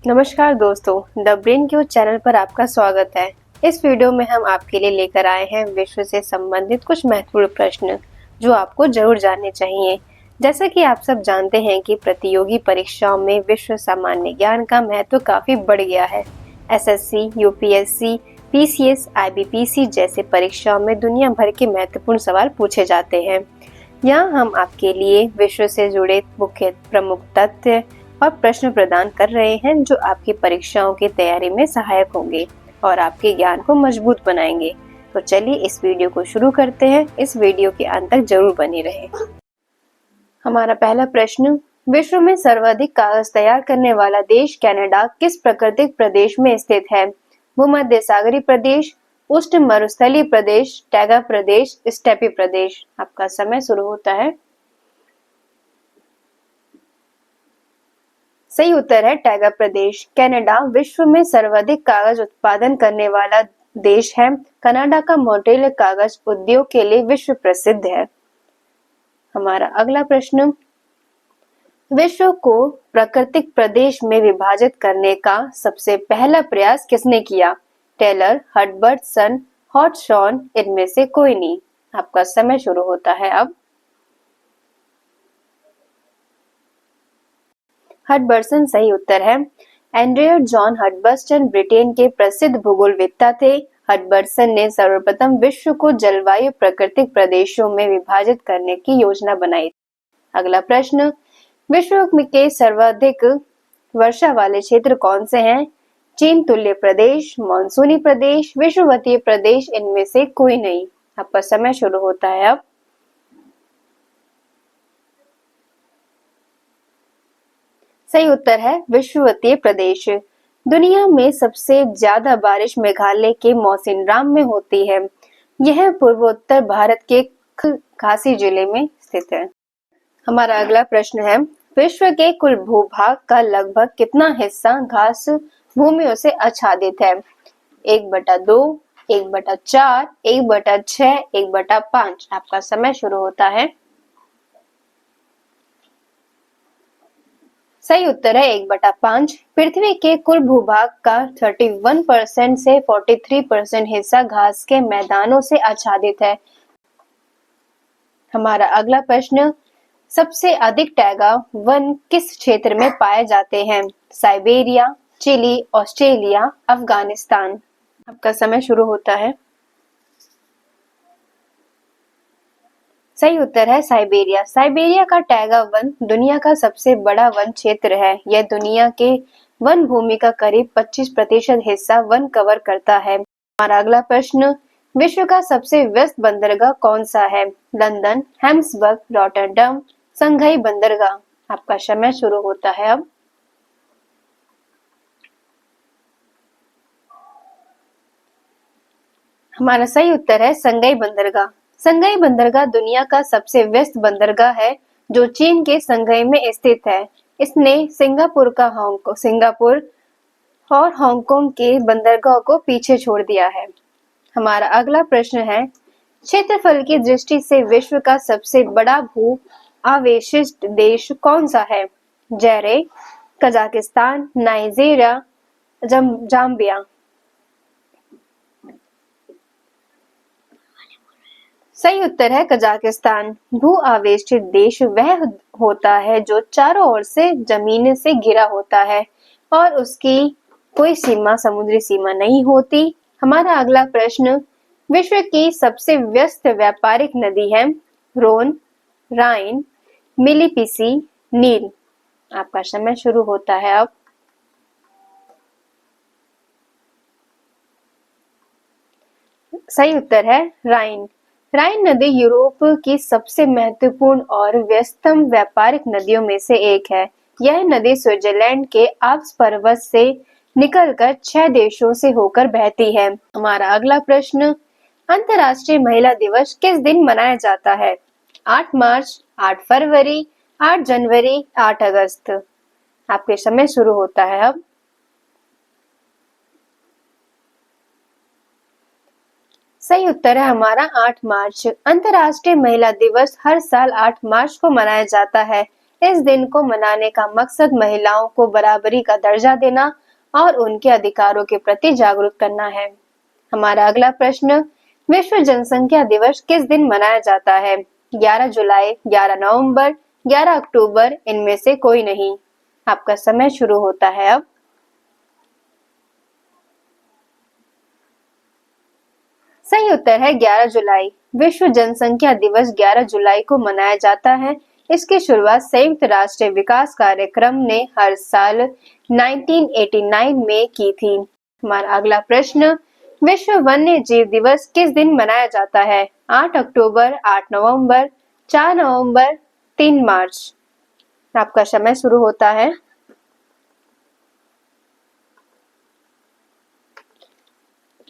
नमस्कार दोस्तों, the brain cues channel पर आपका स्वागत है। इस वीडियो में हम आपके लिए लेकर आए हैं विश्व से संबंधित कुछ महत्वपूर्ण प्रश्न जो आपको जरूर जानने चाहिए। जैसा कि आप सब जानते हैं कि प्रतियोगी परीक्षाओं में विश्व सामान्य ज्ञान का महत्व काफी बढ़ गया है। एसएससी, यूपीएससी, पीसीएस, आईबीपीसी जैसे परीक्षाओं में दुनिया भर के महत्वपूर्ण सवाल पूछे जाते हैं। यहाँ हम आपके लिए विश्व से जुड़े मुख्य प्रमुख तथ्य और प्रश्न प्रदान कर रहे हैं जो आपकी परीक्षाओं की तैयारी में सहायक होंगे और आपके ज्ञान को मजबूत बनाएंगे। तो चलिए इस वीडियो को शुरू करते हैं। इस वीडियो के अंत तक जरूर बने रहें। हमारा पहला प्रश्न, विश्व में सर्वाधिक कागज तैयार करने वाला देश कनाडा किस प्राकृतिक प्रदेश में स्थित है? भूमध्य सागरीय प्रदेश, उष्ण मरुस्थलीय प्रदेश, टैगा प्रदेश, स्टेपी प्रदेश। आपका समय शुरू होता है। सही उत्तर है टैगा प्रदेश। कनाडा विश्व में सर्वाधिक कागज उत्पादन करने वाला देश है। कनाडा का मॉन्ट्रियल कागज उद्योग के लिए विश्व प्रसिद्ध है। हमारा अगला प्रश्न, विश्व को प्राकृतिक प्रदेश में विभाजित करने का सबसे पहला प्रयास किसने किया? टेलर, हडबर्टसन, हॉटशॉन, इनमें से कोई नहीं। आपका समय शुरू होता है अब। हडबर्सन सही उत्तर है। एंड्रिया जॉन हडबर्सन ब्रिटेन के प्रसिद्ध भूगोलवेत्ता थे। हडबर्सन ने सर्वप्रथम विश्व को जलवायु प्राकृतिक प्रदेशों में विभाजित करने की योजना बनाई। अगला प्रश्न, विश्व के सर्वाधिक वर्षा वाले क्षेत्र कौन से हैं? चीन तुल्य प्रदेश, मानसूनी प्रदेश, विषुवतीय प्रदेश, इनमें से कोई नहीं। आपका समय शुरू होता है अब। सही उत्तर है विषुवतीय प्रदेश। दुनिया में सबसे ज्यादा बारिश मेघालय के मौसिनराम में होती है। यह पूर्वोत्तर भारत के खासी जिले में स्थित है। हमारा अगला प्रश्न है, विश्व के कुल भूभाग का लगभग कितना हिस्सा घास भूमियों से आच्छादित है? 1/2, 1/4, 1/6, 1/5। आपका समय शुरू होता है। सही उत्तर है 1/5। पृथ्वी के कुल भूभाग का 31% से 43% हिस्सा घास के मैदानों से आच्छादित है। हमारा अगला प्रश्न, सबसे अधिक टैगा वन किस क्षेत्र में पाए जाते हैं? Siberia, Chile, Australia, Afghanistan. आपका समय शुरू होता है। सही उत्तर है साइबेरिया। साइबेरिया का टैगा वन दुनिया का सबसे बड़ा वन क्षेत्र है। यह दुनिया के वन भूमि का करीब 25% हिस्सा वन कवर करता है। हमारा अगला प्रश्न, विश्व का सबसे व्यस्त बंदरगाह कौन सा है? लंदन, हैम्सबर्ग, रॉटरडम, संघाई बंदरगाह। आपका समय शुरू होता है अब। हमारा सही उत्तर है संघाई बंदरगाह। संघाई बंदरगाह दुनिया का सबसे व्यस्त बंदरगाह है जो चीन के संघाई में स्थित है। इसने सिंगापुर और हांगकांग के बंदरगाह को पीछे छोड़ दिया है। हमारा अगला प्रश्न है, क्षेत्रफल की दृष्टि से विश्व का सबसे बड़ा भू आवेशित देश कौन सा है? ज़ैरे, कजाकिस्तान, नाइजीरिया, जाम्बिया। सही उत्तर है कजाकिस्तान। भू आवेशित देश वह होता है जो चारों ओर से जमीन से घिरा होता है और उसकी कोई समुद्री सीमा नहीं होती। हमारा अगला प्रश्न, विश्व की सबसे व्यस्त व्यापारिक नदी है? रोन, राइन, मिसिसिपी, नील। आपका समय शुरू होता है अब। सही उत्तर है राइन। राइन नदी यूरोप की सबसे महत्वपूर्ण और व्यस्तम व्यापारिक नदियों में से एक है। यह नदी स्विट्जरलैंड के आल्प्स पर्वत से निकलकर 6 देशों से होकर बहती है। हमारा अगला प्रश्न, अंतर्राष्ट्रीय महिला दिवस किस दिन मनाया जाता है? 8 मार्च, 8 फरवरी, 8 जनवरी, 8 अगस्त। आपके समय शुरू होता है अब। सही उत्तर है हमारा 8 मार्च। अंतर्राष्ट्रीय महिला दिवस हर साल 8 मार्च को मनाया जाता है। इस दिन को मनाने का मकसद महिलाओं को बराबरी का दर्जा देना और उनके अधिकारों के प्रति जागरूक करना है। हमारा अगला प्रश्न, विश्व जनसंख्या दिवस किस दिन मनाया जाता है? 11 जुलाई, 11 नवंबर, 11 अक्टूबर, इनमें से कोई नहीं। आपका समय शुरू होता है अब। सही उत्तर है 11 जुलाई। विश्व जनसंख्या दिवस 11 जुलाई को मनाया जाता है। इसकी शुरुआत संयुक्त राष्ट्र विकास कार्यक्रम ने हर साल 1989 में की थी। हमारा अगला प्रश्न, विश्व वन्य जीव दिवस किस दिन मनाया जाता है? 8 अक्टूबर, 8 नवंबर, 4 नवंबर, 3 मार्च। आपका समय शुरू होता है।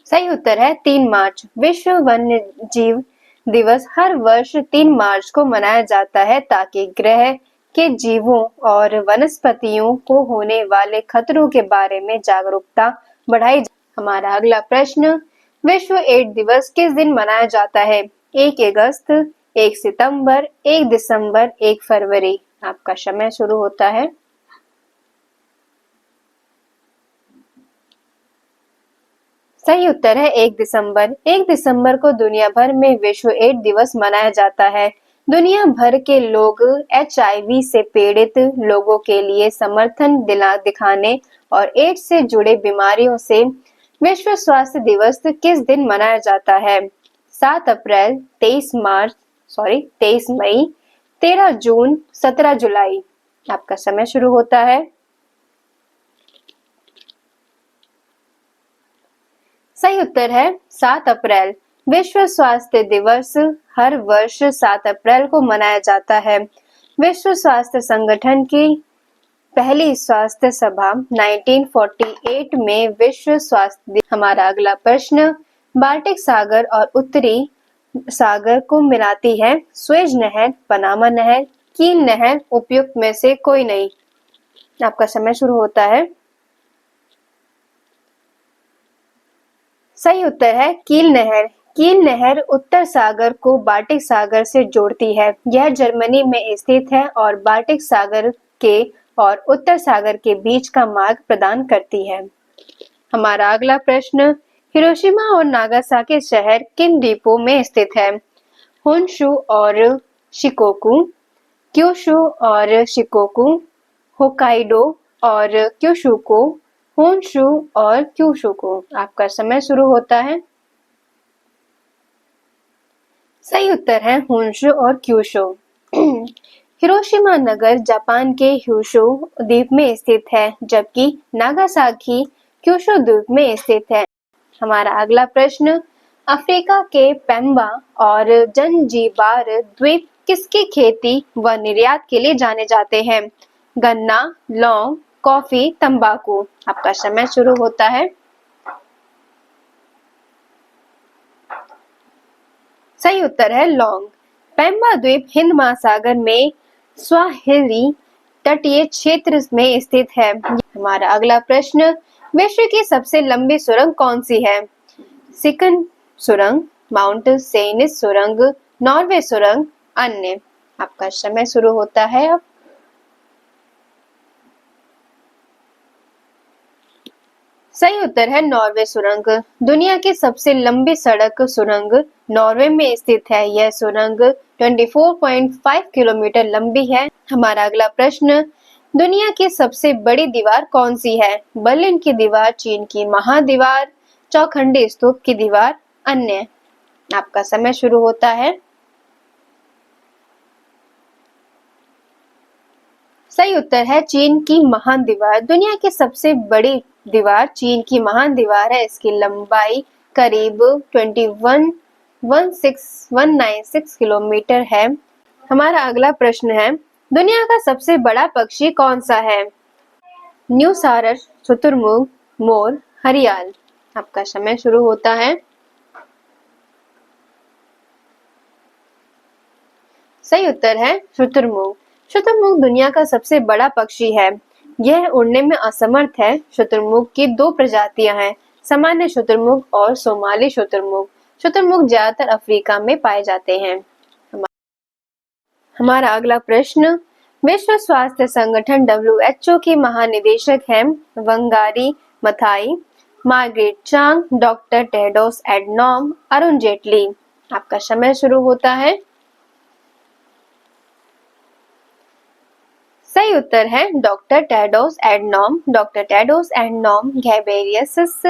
सही उत्तर है 3 मार्च। विश्व वन्य जीव दिवस हर वर्ष 3 मार्च को मनाया जाता है ताकि ग्रह के जीवों और वनस्पतियों को होने वाले खतरों के बारे में जागरूकता बढ़ाई जाए। हमारा अगला प्रश्न, विश्व एड्स दिवस किस दिन मनाया जाता है? 1 अगस्त, 1 सितंबर, 1 दिसंबर, 1 फरवरी। आपका समय शुरू होता है। सही उत्तर है 1 दिसंबर। 1 दिसंबर को दुनिया भर में विश्व एड्स दिवस मनाया जाता है। दुनिया भर के लोग HIV से पीड़ित लोगों के लिए समर्थन दिखाने और एड्स से जुड़े बीमारियों से विश्व स्वास्थ्य दिवस किस दिन मनाया जाता है? 7 अप्रैल, 23 मई, 13 जून, 17 जुलाई। आपका समय शुरू होता है। सही उत्तर है 7 अप्रैल। विश्व स्वास्थ्य दिवस हर वर्ष 7 अप्रैल को मनाया जाता है। विश्व स्वास्थ्य संगठन की पहली स्वास्थ्य सभा 1948 में विश्व स्वास्थ्य। हमारा अगला प्रश्न, बाल्टिक सागर और उत्तरी सागर को मिलाती है स्वेज नहर, पनामा नहर, कील नहर, उपयुक्त में से कोई नहीं। आपका समय शुरू होता है। सही उत्तर है कील नहर। कील नहर उत्तर सागर को बाल्टिक सागर से जोड़ती है। यह जर्मनी में स्थित है और बाल्टिक सागर के और उत्तर सागर के बीच का मार्ग प्रदान करती है। हमारा अगला प्रश्न, हिरोशिमा और नागासाकी शहर किन द्वीपों में स्थित है? होन्शु और शिकोकू, क्यूशु और शिकोकू, होकाइडो और क्यूशुको, होन्शु और क्यूशुको। आपका समय शुरू होता है। सही उत्तर है होन्शु और क्यूशु। हिरोशिमा नगर जापान के क्यूशु द्वीप में स्थित है, जबकि नागासाकी क्यूशु द्वीप में स्थित है। हमारा अगला प्रश्न, अफ्रीका के पेम्बा और जंजीबार द्वीप किसकी खेती व निर्यात के लिए जाने जाते हैं? गन्ना, लौंग, कॉफी, तंबाकू। आपका समय शुरू होता है। सही उत्तर है लौंग। पेम्बा द्वीप हिंद महासागर में स्वाहिली तटीय क्षेत्र में स्थित है। हमारा अगला प्रश्न, विश्व की सबसे लंबी सुरंग कौन सी है? सिकन सुरंग, माउंट सेनिस सुरंग, नॉर्वे सुरंग, अन्य। आपका समय शुरू होता है अब। सही उत्तर है नॉर्वे सुरंग। दुनिया की सबसे लंबी सड़क सुरंग नॉर्वे में स्थित है। यह सुरंग 24.5 किलोमीटर लंबी है। हमारा अगला प्रश्न, दुनिया की सबसे बड़ी दीवार कौन सी है? बर्लिन की दीवार, चीन की महादीवार, चौखंडी स्तूप की दीवार, अन्य। आपका समय शुरू होता है। सही उत्तर है चीन की महान दीवार। दुनिया की सबसे बड़ी दीवार चीन की महान दीवार है। इसकी लंबाई करीब 21,196 किलोमीटर है। हमारा अगला प्रश्न है, दुनिया का सबसे बड़ा पक्षी कौन सा है? न्यू सारस, शुतुरमुर्ग, मोर, हरियाल। आपका समय शुरू होता है। सही उत्तर है शुतुरमुर्ग। शुतुरमुर्ग दुनिया का सबसे बड़ा पक्षी है। यह उड़ने में असमर्थ है। शुतुरमुर्ग की 2 प्रजातियां हैं, सामान्य शुतुरमुर्ग और सोमाली शुतुरमुर्ग। शुतुरमुर्ग ज्यादातर अफ्रीका में पाए जाते हैं। हमारा अगला प्रश्न, विश्व स्वास्थ्य संगठन WHO की महानिदेशक हैं Wangari Maathai, Margaret Chan, doctor Tedros Adhanom, Arun Jaitley. आपका समय शुरू होता है। सही उत्तर है doctor Tedros Adhanom. Doctor Tedros Adhanom Ghebreyesus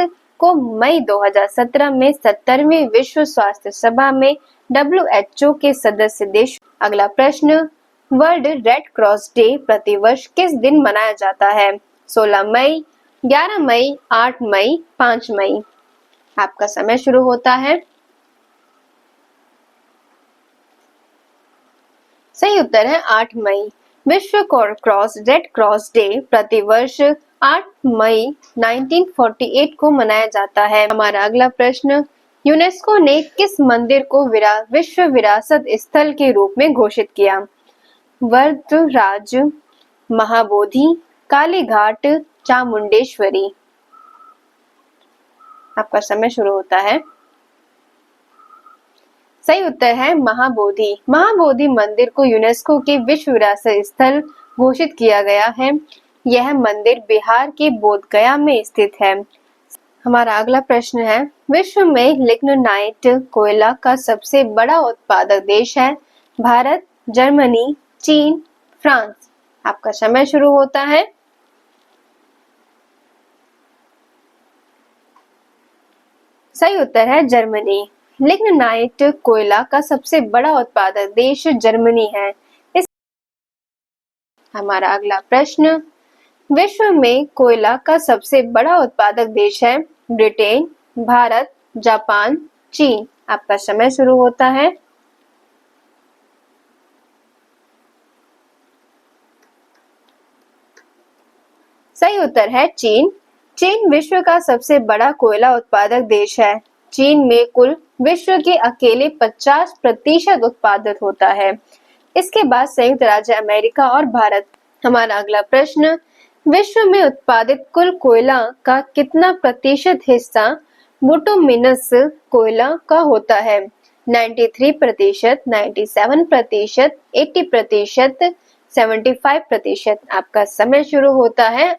को मई 2017 में 70वीं विश्व स्वास्थ्य सभा में WHO के सदस्य देश। अगला प्रश्न, वर्ल्ड रेड क्रॉस डे प्रतिवर्ष किस दिन मनाया जाता है? 16 मई, 11 मई, 8 मई, 5 मई। आपका समय शुरू होता है। सही उत्तर है 8 मई। विश्व रेड क्रॉस डे प्रतिवर्ष 8 मई 1948 को मनाया जाता है। हमारा अगला प्रश्न, यूनेस्को ने किस मंदिर को विश्व विरासत स्थल के रूप में घोषित किया? वरदराज, महाबोधि, कालीघाट, चामुंडेश्वरी। आपका समय शुरू होता है। सही उत्तर है महाबोधि। महाबोधि मंदिर को यूनेस्को के विश्व विरासत स्थल घोषित किया गया है। यह मंदिर बिहार के बोधगया में स्थित है। हमारा अगला प्रश्न है, विश्व में लिग्नाइट कोयला का सबसे बड़ा उत्पादक देश है? भारत, जर्मनी, चीन, फ्रांस। आपका समय शुरू होता है। सही उत्तर है जर्मनी। लिग्नाइट कोयला का सबसे बड़ा उत्पादक देश जर्मनी है। हमारा अगला प्रश्न, विश्व में कोयला का सबसे बड़ा उत्पादक देश है? ब्रिटेन, भारत, जापान, चीन। आपका समय शुरू होता है। सही उत्तर है चीन। चीन विश्व का सबसे बड़ा कोयला उत्पादक देश है। चीन में कुल विश्व के अकेले 50% उत्पादित होता है। इसके बाद संयुक्त राज्य अमेरिका और भारत। हमारा अगला प्रश्न, विश्व में उत्पादित कुल कोयला का कितना प्रतिशत हिस्सा बिटुमिनस कोयला का होता है? 93%, 97%, 80%, 75%। आपका समय शुरू होता है।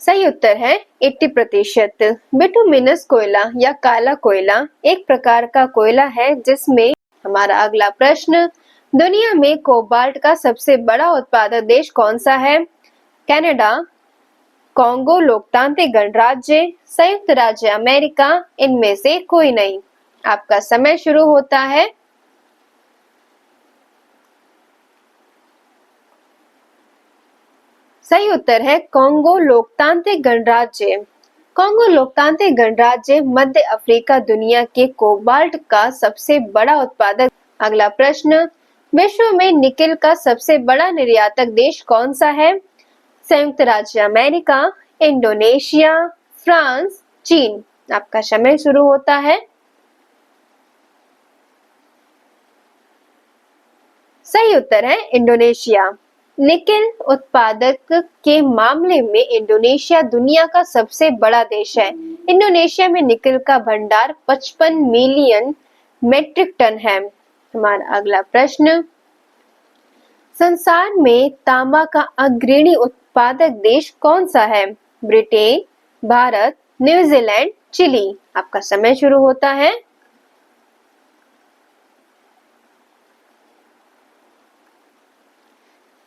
सही उत्तर है 80%। बिटुमिनस कोयला या काला कोयला एक प्रकार का कोयला है जिसमें। हमारा अगला प्रश्न, दुनिया में कोबाल्ट का सबसे बड़ा उत्पादक देश कौन सा है? कनाडा, कांगो लोकतांत्रिक गणराज्य, संयुक्त राज्य अमेरिका, इनमें से कोई नहीं। आपका समय शुरू होता है। सही उत्तर है कांगो लोकतांत्रिक गणराज्य। कांगो लोकतांत्रिक गणराज्य मध्य अफ्रीका दुनिया के कोबाल्ट का सबसे बड़ा उत्पादक। अगला प्रश्न, विश्व में निकेल का सबसे बड़ा निर्यातक देश कौन सा है? संयुक्त राज्य अमेरिका, इंडोनेशिया, फ्रांस, चीन। आपका समय शुरू होता है। सही उत्तर है इंडोनेशिया। निकेल उत्पादक के मामले में इंडोनेशिया दुनिया का सबसे बड़ा देश है। इंडोनेशिया में निकेल का भंडार 55 मिलियन मेट्रिक टन है। हमारा अगला प्रश्न, संसार में तांबा का अग्रणी उत्पादक देश कौन सा है? Britain, Bharat, New Zealand, Chile. आपका समय शुरू होता है।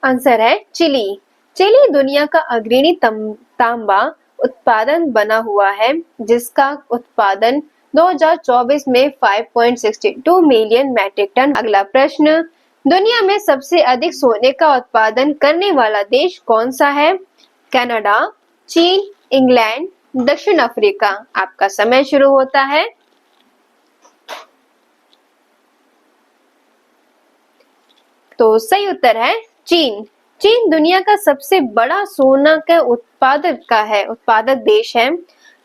आंसर है चिली। चिली दुनिया का अग्रणी तांबा उत्पादन बना हुआ है, जिसका उत्पादन 2024 में 5.62 मिलियन मैट्रिक टन। अगला प्रश्न, दुनिया में सबसे अधिक सोने का उत्पादन करने वाला देश कौन सा है? कनाडा, चीन, इंग्लैंड, दक्षिण अफ्रीका। आपका समय शुरू होता है। तो सही उत्तर है चीन। चीन दुनिया का सबसे बड़ा सोना का उत्पादक देश है,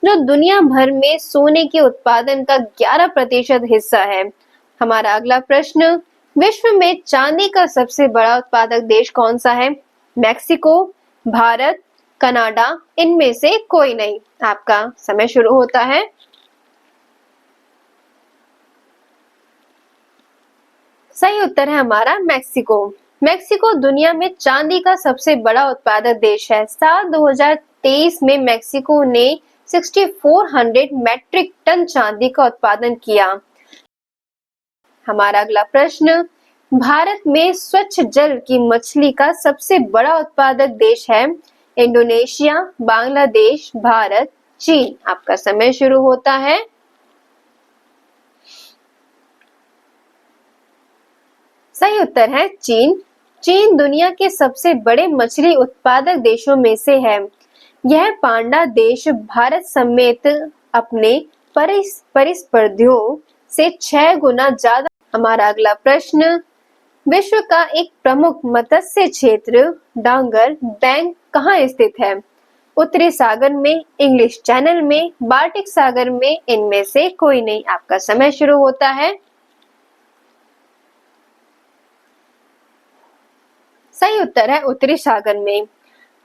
जो दुनिया भर में सोने के उत्पादन का 11% हिस्सा है। हमारा अगला प्रश्न, विश्व में चांदी का सबसे बड़ा उत्पादक देश कौन सा है? मैक्सिको, भारत, कनाडा, इनमें से कोई नहीं। आपका समय शुरू होता है। सही उत्तर है हमारा मैक्सिको। मैक्सिको दुनिया में चांदी का सबसे बड़ा उत्पादक देश है। साल 2023 में मैक्सिको ने 6400 मैट्रिक टन चांदी का उत्पादन किया। हमारा अगला प्रश्न, भारत में स्वच्छ जल की मछली का सबसे बड़ा उत्पादक देश है। इंडोनेशिया, बांग्लादेश, भारत, चीन। आपका समय शुरू होता है। सही उत्तर है चीन। चीन दुनिया के सबसे बड़े मछली उत्पादक देशों में से है। यह पांडा देश भारत समेत अपने परिस्पर्धियों से 6 गुना ज्यादा। हमारा अगला प्रश्न, विश्व का एक प्रमुख मत्स्य क्षेत्र डांगर बैंक कहाँ स्थित है? उत्तरी सागर में, इंग्लिश चैनल में, बाल्टिक सागर में, इनमें से कोई नहीं। आपका समय शुरू होता है। सही उत्तर है उत्तरी सागर में।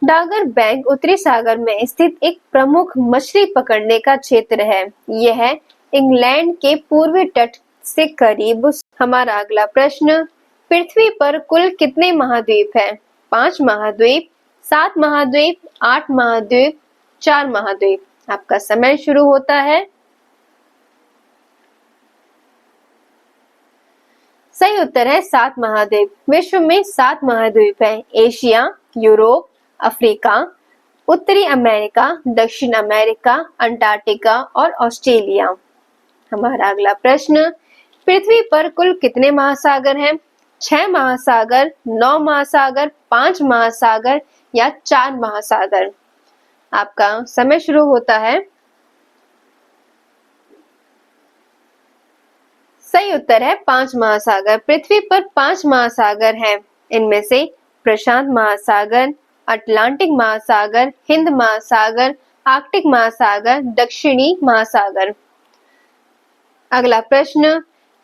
डांगर बैंक उत्तरी सागर में स्थित एक प्रमुख मछली पकड़ने का क्षेत्र है। यह इंग्लैंड के पूर्वी तट से करीब। हमारा अगला प्रश्न, पृथ्वी पर कुल कितने महाद्वीप हैं? 5 महाद्वीप, 7 महाद्वीप, 8 महाद्वीप, 4 महाद्वीप। आपका समय शुरू होता है। सही उत्तर है 7 महाद्वीप। विश्व में 7 महाद्वीप हैं। एशिया, यूरोप, अफ्रीका, उत्तरी अमेरिका, दक्षिण अमेरिका, अंटार्कटिका और ऑस्ट्रेलिया। हमारा अगला प्रश्न, पृथ्वी पर कुल कितने महासागर हैं? 6 महासागर, 9 महासागर, 5 महासागर या 4 महासागर। आपका समय शुरू होता है। सही उत्तर है 5 महासागर। पृथ्वी पर 5 महासागर हैं। इनमें से प्रशांत महासागर, अटलांटिक महासागर, हिंद महासागर, आर्कटिक महासागर, दक्षिणी महासागर। अगला प्रश्न,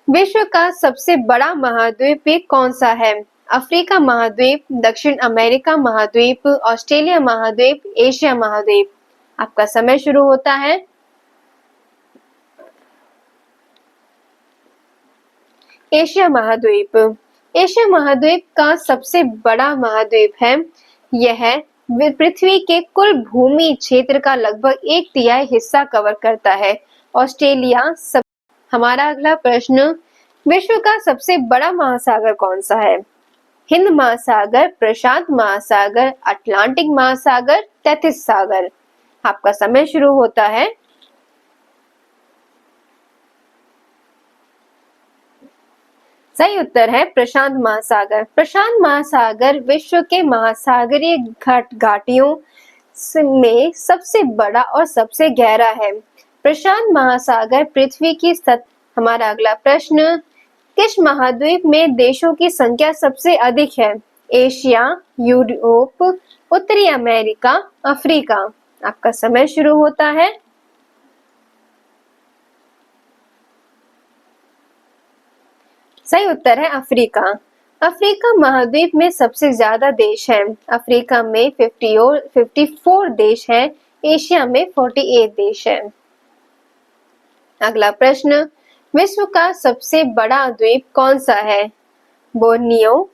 विश्व का सबसे बड़ा महाद्वीप कौन सा है? अफ्रीका महाद्वीप, दक्षिण अमेरिका महाद्वीप, ऑस्ट्रेलिया महाद्वीप, एशिया महाद्वीप। आपका समय शुरू होता है। एशिया महाद्वीप। एशिया महाद्वीप का सबसे बड़ा महाद्वीप है। यह पृथ्वी के कुल भूमि क्षेत्र का लगभग 1/3 हिस्सा कवर करता है। ऑस्ट्रेलिया सब। हमारा अगला प्रश्न, विश्व का सबसे बड़ा महासागर कौन सा है? हिंद महासागर, प्रशांत महासागर, अटलांटिक महासागर, तैथिस सागर। आपका समय शुरू होता है। सही उत्तर है प्रशांत महासागर। प्रशांत महासागर विश्व के महासागरीय घाटियों में सबसे बड़ा और सबसे गहरा है। प्रशांत महासागर पृथ्वी की सतह। हमारा अगला प्रश्न, किस महाद्वीप में देशों की संख्या सबसे अधिक है? एशिया, यूरोप, उत्तरी अमेरिका, अफ्रीका। आपका समय शुरू होता है। सही उत्तर है अफ्रीका। अफ्रीका महाद्वीप में सबसे ज्यादा देश हैं। अफ्रीका में 54 देश हैं। एशिया में 48 देश हैं। अगला प्रश्न, विश्व का सबसे बड़ा द्वीप कौन सा है? Borneo,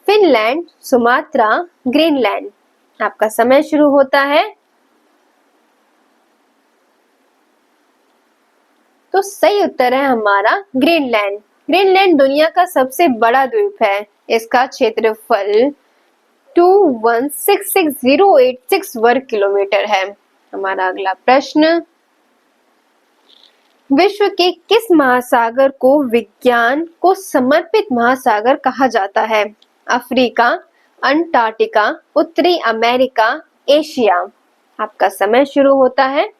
Finland, Sumatra, Greenland. आपका समय शुरू होता है। तो सही उत्तर है हमारा ग्रीनलैंड। ग्रीनलैंड दुनिया का सबसे बड़ा द्वीप है। इसका क्षेत्रफल 2166,086 वर्ग किलोमीटर है। हमारा अगला प्रश्न, विश्व के किस महासागर को विज्ञान को समर्पित महासागर कहा जाता है? अफ्रीका, अंटार्कटिका, उत्तरी अमेरिका, एशिया। आपका समय शुरू होता है।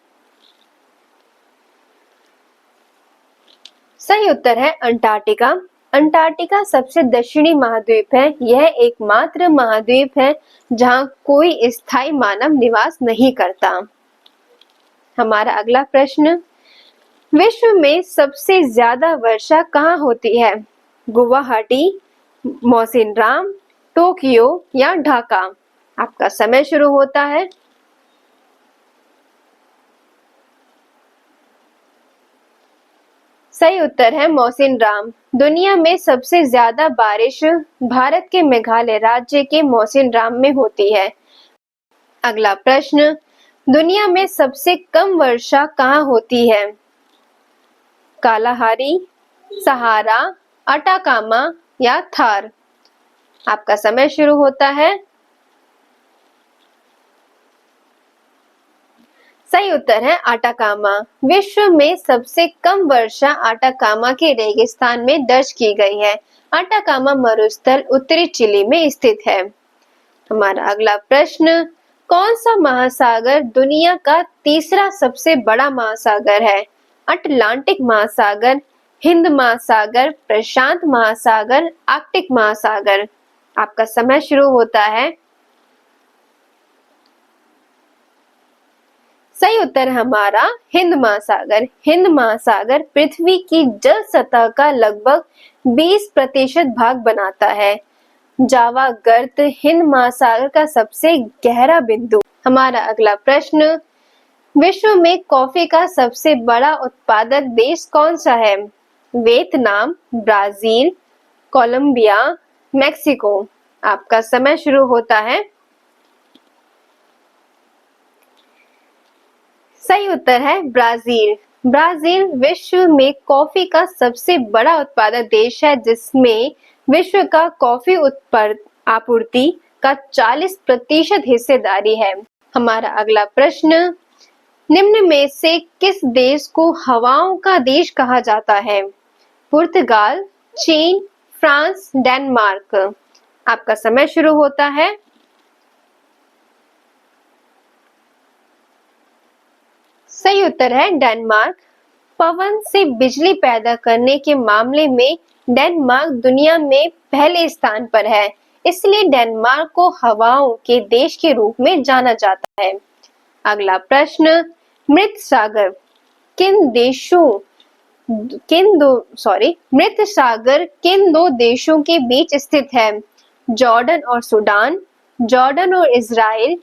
सही उत्तर है अंटार्कटिका। अंटार्कटिका सबसे दक्षिणी महाद्वीप है। यह एकमात्र महाद्वीप है जहां कोई स्थायी मानव निवास नहीं करता। हमारा अगला प्रश्न, विश्व में सबसे ज्यादा वर्षा कहाँ होती है? गुवाहाटी, मौसिनराम, टोक्यो या ढाका। आपका समय शुरू होता है। सही उत्तर है मौसिनराम। दुनिया में सबसे ज्यादा बारिश भारत के मेघालय राज्य के मौसिनराम में होती है। अगला प्रश्न, दुनिया में सबसे कम वर्षा कहाँ होती है? कालाहारी, सहारा, अटाकामा या थार? आपका समय शुरू होता है। सही उत्तर है अटाकामा। विश्व में सबसे कम वर्षा अटाकामा के रेगिस्तान में दर्ज की गई है। अटाकामा मरुस्थल उत्तरी चिली में स्थित है। हमारा अगला प्रश्न, कौन सा महासागर दुनिया का तीसरा सबसे बड़ा महासागर है? अटलांटिक महासागर, हिंद महासागर, प्रशांत महासागर, आर्कटिक महासागर? आपका समय शुरू होता है। सही उत्तर है हमारा हिंद महासागर। हिंद महासागर पृथ्वी की जल सतह का लगभग 20% भाग बनाता है। जावा गर्त हिंद महासागर का सबसे गहरा बिंदु। हमारा अगला प्रश्न, विश्व में कॉफी का सबसे बड़ा उत्पादक देश कौन सा है? Vietnam, Brazil, Colombia, Mexico? आपका समय शुरू होता है। सही उत्तर है ब्राजील। ब्राजील विश्व में कॉफी का सबसे बड़ा उत्पादक देश है, जिसमें विश्व का कॉफी आपूर्ति का 40% हिस्सेदारी है। हमारा अगला प्रश्न, निम्न में से किस देश को हवाओं का देश कहा जाता है? पुर्तगाल, चीन, फ्रांस, डेनमार्क? आपका समय शुरू होता है। सही उत्तर है डेनमार्क। पवन से बिजली पैदा करने के मामले में डेनमार्क दुनिया में पहले स्थान पर है, इसलिए डेनमार्क को हवाओं के देश के रूप में जाना जाता है। अगला प्रश्न, मृत सागर किन दो देशों के बीच स्थित है? जॉर्डन और सूडान, जॉर्डन और इजराइल,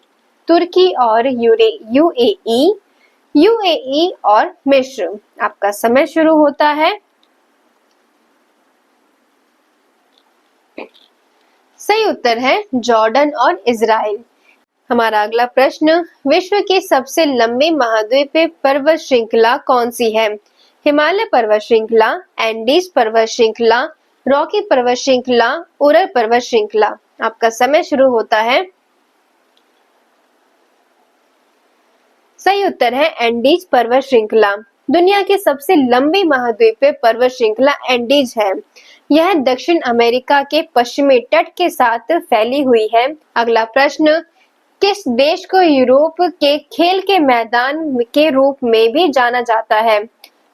तुर्की और यूएई और मिस्र? आपका समय शुरू होता है। सही उत्तर है जॉर्डन और इजराइल। हमारा अगला प्रश्न, विश्व की सबसे लंबी महाद्वीपीय पर्वत श्रृंखला कौन सी है? हिमालय पर्वत श्रृंखला, एंडीज पर्वत श्रृंखला, रॉकी पर्वत श्रृंखला, उरल पर्वत श्रृंखला? आपका समय शुरू होता है। सही उत्तर है एंडीज पर्वत श्रृंखला। दुनिया की सबसे लंबी महाद्वीपीय पर्वत श्रृंखला एंडीज है। यह दक्षिण अमेरिका के पश्चिमी तट के साथ फैली हुई है। अगला प्रश्न, किस देश को यूरोप के खेल के मैदान के रूप में भी जाना जाता है?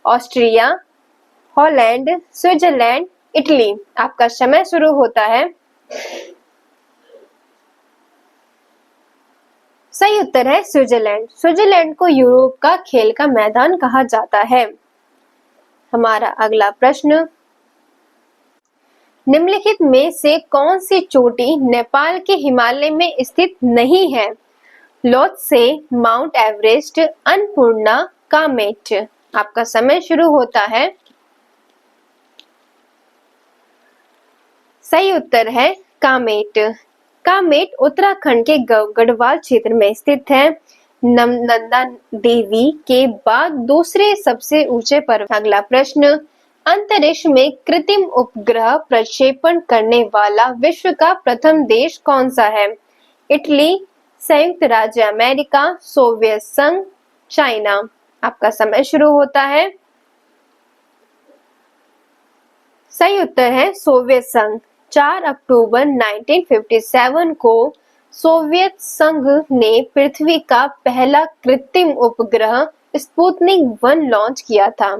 Austria, Holland, Switzerland, Italy? आपका समय शुरू होता है। सही उत्तर है स्विट्जरलैंड। स्विट्जरलैंड को यूरोप का खेल का मैदान कहा जाता है। हमारा अगला प्रश्न, निम्नलिखित में से कौन सी चोटी नेपाल के हिमालय में स्थित नहीं है? Lhotse, mount Everest, Annapurna, Kamet? आपका समय शुरू होता है। सही उत्तर है कामेट। कामेट उत्तराखंड के गढ़वाल क्षेत्र में स्थित है। नंदा देवी के बाद दूसरे सबसे ऊंचे पर्वत। अगला प्रश्न, अंतरिक्ष में कृत्रिम उपग्रह प्रक्षेपण करने वाला विश्व का प्रथम देश कौन सा है? इटली, संयुक्त राज्य अमेरिका, सोवियत संघ, चाइना? आपका समय शुरू होता है। सही उत्तर है सोवियत संघ। 4 अक्टूबर 1957 को सोवियत संघ ने पृथ्वी का पहला कृत्रिम उपग्रह स्पुतनिक 1 लॉन्च किया था।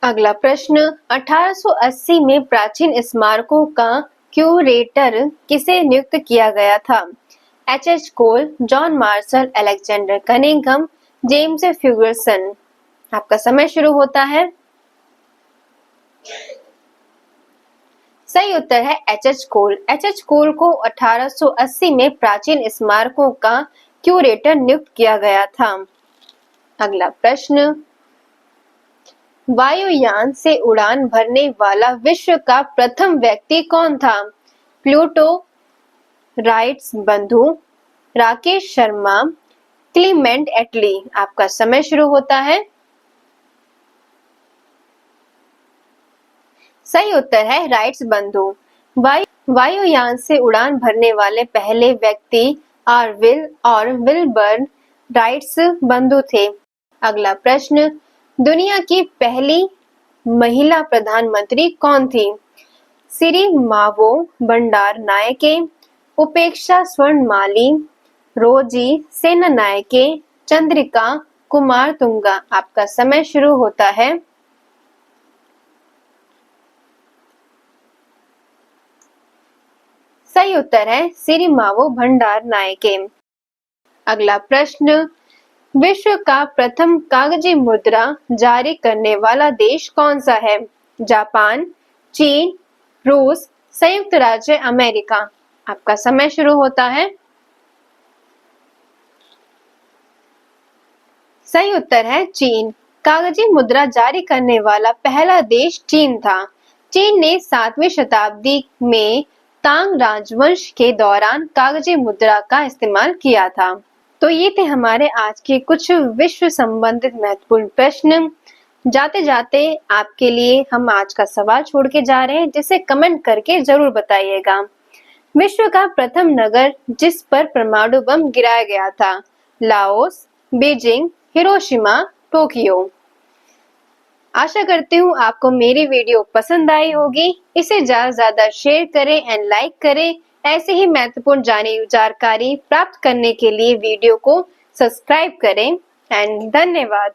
अगला प्रश्न, 1880 में प्राचीन स्मारकों का क्यूरेटर किसे नियुक्त किया गया था? H Cole, John Marshall, Alexander Cunningham, James Fergusson? आपका समय शुरू होता है। सही उत्तर है एच कोल। एच कोल को 1880 में प्राचीन स्मारकों का क्यूरेटर नियुक्त किया गया था। अगला प्रश्न, वायुयान से उड़ान भरने वाला विश्व का प्रथम व्यक्ति कौन था? प्लूटो, राइट्स बंधु, राकेश शर्मा, क्लीमेंट एटली। आपका समय शुरू होता है। सही उत्तर है राइट्स बंधु। वायुयान से उड़ान भरने वाले पहले व्यक्ति आर्विल और विल्बर राइट्स बंधु थे। अगला प्रश्न, दुनिया की पहली महिला प्रधानमंत्री कौन थी? सिरिमावो बंडारनायके, उपेक्षा स्वर्णमाली, रोजी सेनानायके, चंद्रिका कुमारतुंगा। आपका समय शुरू होता है। सही उत्तर है सिरिमावो भंडारनायके। अगला प्रश्न, विश्व का प्रथम कागजी मुद्रा जारी करने वाला देश कौन सा है? जापान, चीन, रूस, संयुक्त राज्य अमेरिका। आपका समय शुरू होता है। सही उत्तर है चीन। कागजी मुद्रा जारी करने वाला पहला देश चीन था। चीन ने 7वीं शताब्दी में तांग राजवंश के दौरान कागजी मुद्रा का इस्तेमाल किया था। तो ये थे हमारे आज के कुछ विश्व संबंधित महत्वपूर्ण प्रश्न। जाते जाते आपके लिए हम आज का सवाल छोड़ के जा रहे हैं, जिसे कमेंट करके जरूर बताइएगा। विश्व का प्रथम नगर जिस पर परमाणु बम गिराया गया था? Laos, Beijing, Hiroshima, Tokyo. आशा करती हूँ आपको मेरी वीडियो पसंद आई होगी। इसे ज्यादा से ज्यादा शेयर करें एंड लाइक करें। ऐसे ही महत्वपूर्ण जानकारी प्राप्त करने के लिए वीडियो को सब्सक्राइब करें एंड धन्यवाद।